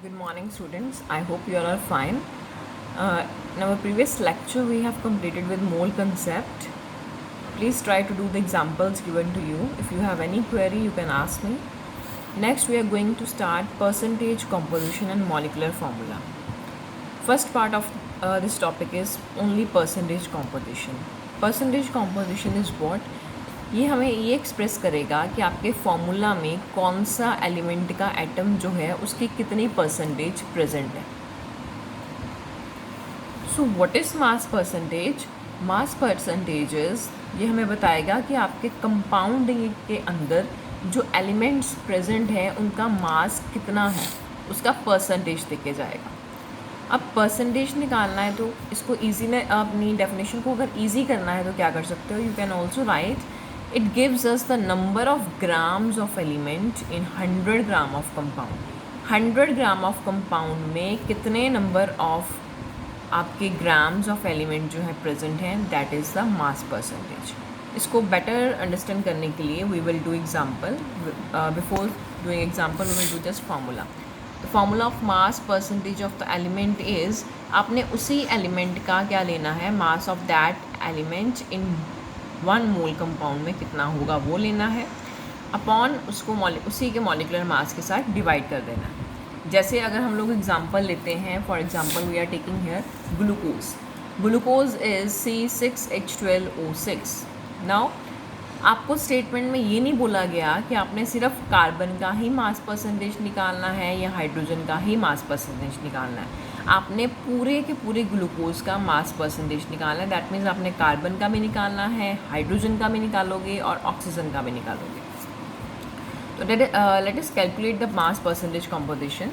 Good morning, students. I hope you all are fine. In our previous lecture, we have completed with mole concept. Please try to do the examples given to you. If you have any query, you can ask me. Next, we are going to start percentage composition and molecular formula. First part of this topic is only percentage composition. Percentage composition is what? ये हमें ये express करेगा कि आपके formula में कौन सा element का एटम जो है उसकी कितनी परसेंटेज प्रेजेंट है. So what is mass percentage? Mass percentages ये हमें बताएगा कि आपके कंपाउंडिंग के अंदर जो एलिमेंट्स प्रेजेंट हैं उनका मास कितना है, उसका परसेंटेज देके जाएगा. अब परसेंटेज निकालना है तो इसको ईजी ने अपनी डेफिनेशन को अगर ईजी करना है तो क्या कर सकते हो? You can also right it gives us the number of grams of element in 100 gram of compound. 100 gram of compound में कितने नंबर ऑफ आपके ग्राम्स ऑफ एलिमेंट जो है प्रेजेंट हैं, that is the mass percentage. इसको better understand करने के लिए we will do example. Before doing example we will do just formula. The formula of mass percentage of the element is, आपने उसी element का क्या लेना है, mass of that element in 1 mole compound में कितना होगा वो लेना है, अपॉन उसको उसी के मॉलिकुलर मास के साथ डिवाइड कर देना है. जैसे अगर हम लोग एग्जांपल लेते हैं, for example we are taking here glucose. Glucose is C6H12O6. Now आपको स्टेटमेंट में ये नहीं बोला गया कि आपने सिर्फ कार्बन का ही मास परसेंटेज निकालना है या हाइड्रोजन का ही मास परसेंटेज निकालना है. आपने पूरे के पूरे ग्लूकोज का मास परसेंटेज निकालना है. दैट मीन्स आपने कार्बन का भी निकालना है, हाइड्रोजन का भी निकालोगे और ऑक्सीजन का भी निकालोगे. तो let us calculate the mass percentage composition.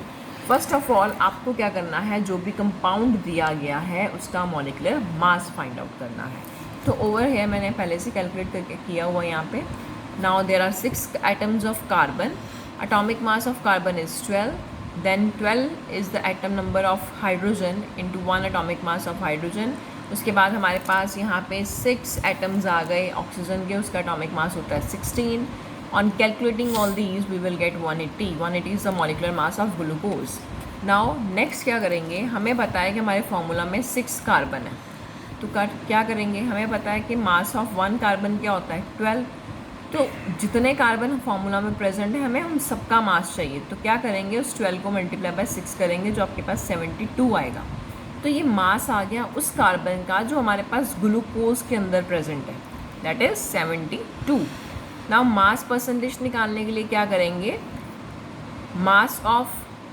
First of all आपको क्या करना है, जो भी कंपाउंड दिया गया है उसका मॉलिकुलर मास फाइंड आउट करना है. तो ओवर है मैंने पहले से कैलकुलेट करके किया हुआ यहाँ पे. Now there are 6 atoms of carbon. Atomic mass of carbon is 12. Then 12 is the atom number of hydrogen into 1 atomic mass of hydrogen. उसके बाद हमारे पास यहाँ पे 6 atoms आ गए ऑक्सीजन के, उसका atomic mass होता है 16. On calculating all these we will get 180. 180 is the molecular mass of glucose. Now next क्या करेंगे, हमें पता है कि हमारे फॉर्मूला में 6 कार्बन है, तो क्या करेंगे, हमें पता है कि मास ऑफ 1 कार्बन क्या होता है 12. तो जितने कार्बन फार्मूला में प्रेजेंट है हमें उन सबका मास चाहिए. तो क्या करेंगे, उस 12 को मल्टीप्लाई बाय 6 करेंगे जो आपके पास 72 आएगा. तो ये मास आ गया उस कार्बन का जो हमारे पास ग्लूकोज के अंदर प्रेजेंट है, that is 72. Now mass percentage निकालने के लिए क्या करेंगे, मास ऑफ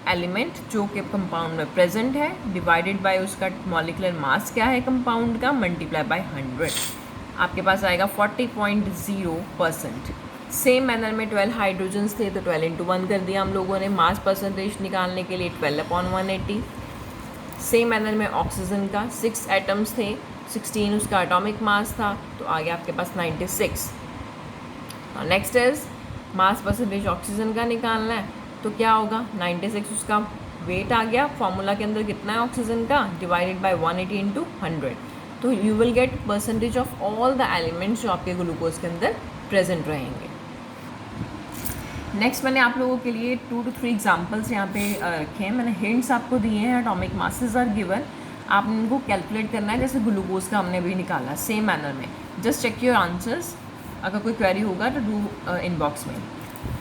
एलिमेंट जो कि कंपाउंड में प्रेजेंट है डिवाइडेड बाय उसका मॉलिकुलर मास क्या है कंपाउंड का, मल्टीप्लाई बाय 100. आपके पास आएगा 40.0%. सेम मैनर में 12 हाइड्रोजन्स थे तो 12 इंटू 1 कर दिया हम लोगों ने मास परसेंटेज निकालने के लिए 12/180. सेम मैनर में ऑक्सीजन का 6 एटम्स थे, 16 उसका एटॉमिक मास था, तो आ गया आपके पास 96. Next is mass percentage oxygen का निकालना है, तो क्या होगा 96 उसका वेट आ गया, फॉर्मूला के अंदर कितना है ऑक्सीजन का, डिवाइडेड बाय 180 इंटू 100. तो you will get percentage of all the elements जो आपके ग्लूकोज के अंदर प्रेजेंट रहेंगे. नेक्स्ट मैंने आप लोगों के लिए 2 to 3 एग्जाम्पल्स यहाँ पे रखे हैं. मैंने हिंट्स आपको दिए हैं. एटॉमिक मासेस आर गिवन, आप इनको कैलकुलेट करना है जैसे ग्लूकोज का हमने भी निकाला सेम मैनर में. Just check your answers. अगर कोई क्वेरी होगा तो डू इनबॉक्स में.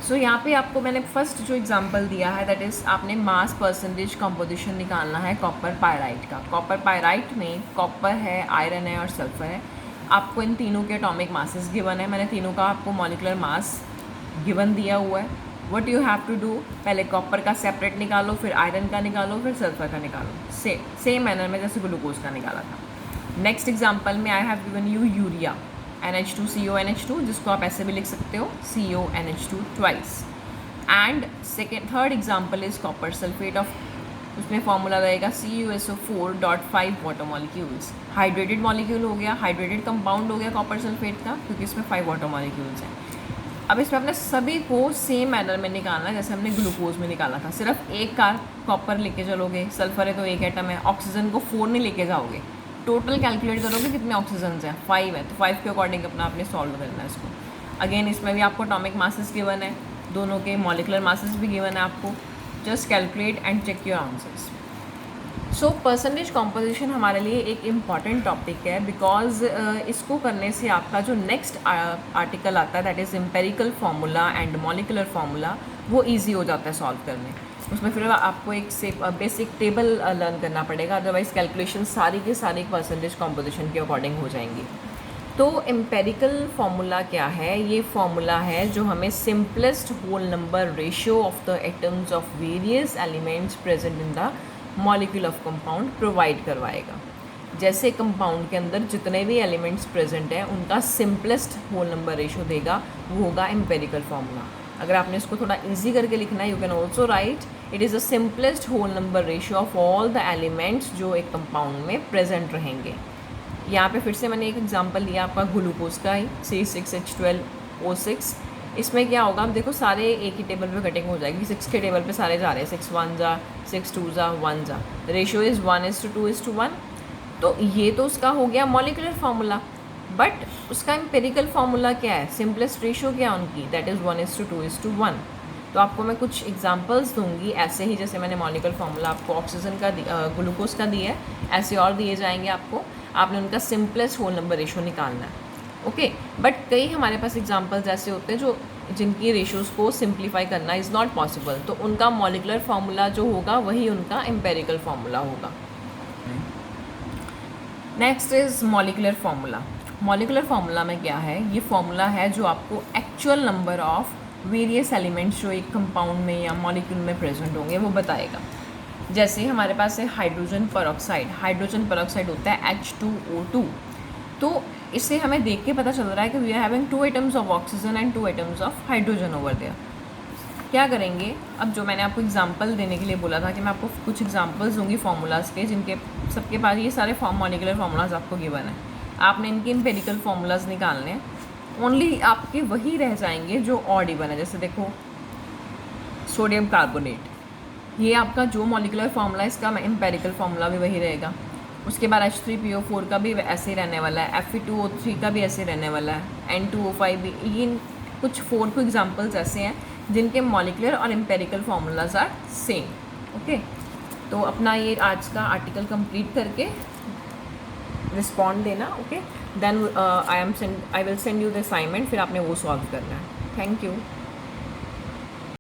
सो यहाँ पे आपको मैंने फर्स्ट जो एग्जांपल दिया है दैट इज़ आपने मास परसेंटेज कंपोजिशन निकालना है कॉपर पायराइट का. कॉपर पायराइट में कॉपर है, आयरन है और सल्फर है. आपको इन तीनों के एटॉमिक मासेस गिवन है. मैंने तीनों का आपको मॉलिकुलर मास गिवन दिया हुआ है. What you have to do, पहले कॉपर का सेपरेट निकालो, फिर आयरन का निकालो, फिर सल्फर का निकालो, सेम मैनर में जैसे ग्लूकोज का निकाला था. नेक्स्ट एग्जाम्पल में I have given you urea NH2CONH2, जिसको आप ऐसे भी लिख सकते हो CONH2 twice. And third example is copper sulphate of, उसमें फॉर्मूला रहेगा CuSO4.5 water molecules. Hydrated molecule हो गया, हाइड्रेटेड कंपाउंड हो गया कॉपर सल्फेट का, क्योंकि इसमें 5 वाटर मॉलिक्यूल्स हैं. अब इसमें अपने सभी को सेम मैनर में निकालना है जैसे हमने ग्लूकोज में निकाला था. सिर्फ एक का कॉपर लेके चलोगे, सल्फर है तो एक एटम है, ऑक्सीजन को 4 नहीं लेके जाओगे. टोटल कैलकुलेट करोगे कितने ऑक्सीजन हैं, 5 है, तो 5 के अकॉर्डिंग अपना आपने सॉल्व करना है इसको. अगेन इसमें भी आपको एटॉमिक मासेस गिवन है, दोनों के मॉलिकुलर मासेस भी गिवन है आपको. Just calculate and check your answers. So percentage composition हमारे लिए एक इम्पॉर्टेंट टॉपिक है, बिकॉज इसको करने से आपका जो नेक्स्ट आर्टिकल आता है that is empirical formula and molecular formula, वो ईजी हो जाता है सॉल्व करने। उसमें फिर आपको एक से बेसिक टेबल लर्न करना पड़ेगा, अदरवाइज कैलकुलेशन सारी के सारी परसेंटेज कॉम्पोजिशन के अकॉर्डिंग हो जाएंगी। तो एम्पेरिकल फार्मूला क्या है? ये फार्मूला है जो हमें simplest whole number ratio of the atoms of various elements present in the molecule of compound provide करवाएगा। जैसे कंपाउंड के अंदर जितने भी एलिमेंट्स प्रेजेंट हैं उनका सिंपलेस्ट होल नंबर रेशियो देगा, वो होगा एम्पेरिकल फार्मूला। अगर आपने इसको थोड़ा इजी करके लिखना है, you can also write it is the simplest whole number ratio of all the elements जो एक कंपाउंड में प्रेजेंट रहेंगे। यहाँ पे फिर से मैंने एक एग्जांपल लिया आपका ग्लूकोज का ही, C6H12O6। इसमें क्या होगा, आप देखो सारे एक ही टेबल पे कटिंग हो जाएगी, 6 के टेबल पे सारे जा रहे हैं, 6 1 जा, 6 2 जा, 1 जा, रेशियो इज़ 1:2:1। तो ये तो उसका हो गया मॉलिकुलर फार्मूला, बट उसका एम्पेरिकल फार्मूला क्या है, सिंपलेस्ट रेशियो क्या है उनकी, दैट इज़ 1:2:1। तो आपको मैं कुछ एग्जांपल्स दूंगी ऐसे ही, जैसे मैंने मॉलिकुलर फार्मूला आपको ऑक्सीजन का ग्लूकोज का दिया है, ऐसे और दिए जाएंगे आपको। आपने उनका सिंपलेस्ट होल नंबर रेशियो निकालना है, ओके। बट कई हमारे पास एग्जांपल्स ऐसे होते हैं जो जिनकी रेशियोज को सिंप्लीफाई करना इज़ नॉट पॉसिबल, तो उनका मॉलिकुलर फार्मूला जो होगा वही उनका एम्पेरिकल फार्मूला होगा। Next is molecular formula. Molecular formula में क्या है, ये फार्मूला है जो आपको actual number of various elements जो एक कंपाउंड में या मॉलिक्यूल में प्रेजेंट होंगे वो बताएगा। जैसे हमारे पास है हाइड्रोजन पेरोक्साइड होता है H2O2। तो इससे हमें देख के पता चल रहा है कि we are having 2 atoms of oxygen and 2 atoms of hydrogen over there. क्या करेंगे, अब जो मैंने आपको एग्जांपल देने के लिए बोला था कि मैं आपको कुछ एग्जांपल्स दूंगी फार्मूलाज़ के, जिनके सबके पास ये सारे मॉलिकुलर फार्मूलाज आपको गिवन है। आपने इनके एम्पेरिकल फार्मूलाज निकालने हैं, ओनली आपके वही रह जाएंगे जो ऑड इवन है। जैसे देखो सोडियम कार्बोनेट, ये आपका जो मॉलिकुलर फार्मूला है इसका एम्पेरिकल फार्मूला भी वही रहेगा। उसके बाद H3PO4 का भी ऐसे ही रहने वाला है, Fe2O3 का भी ऐसे रहने वाला है, N2O5 भी। ये कुछ 4 को एग्जांपल्स ऐसे हैं जिनके मॉलिकुलर और empirical formulas are same, okay. तो अपना ये आज का आर्टिकल कंप्लीट करके रिस्पॉन्ड देना, okay. Then I will send you the assignment, फिर आपने वो सॉल्व करना है। Thank you.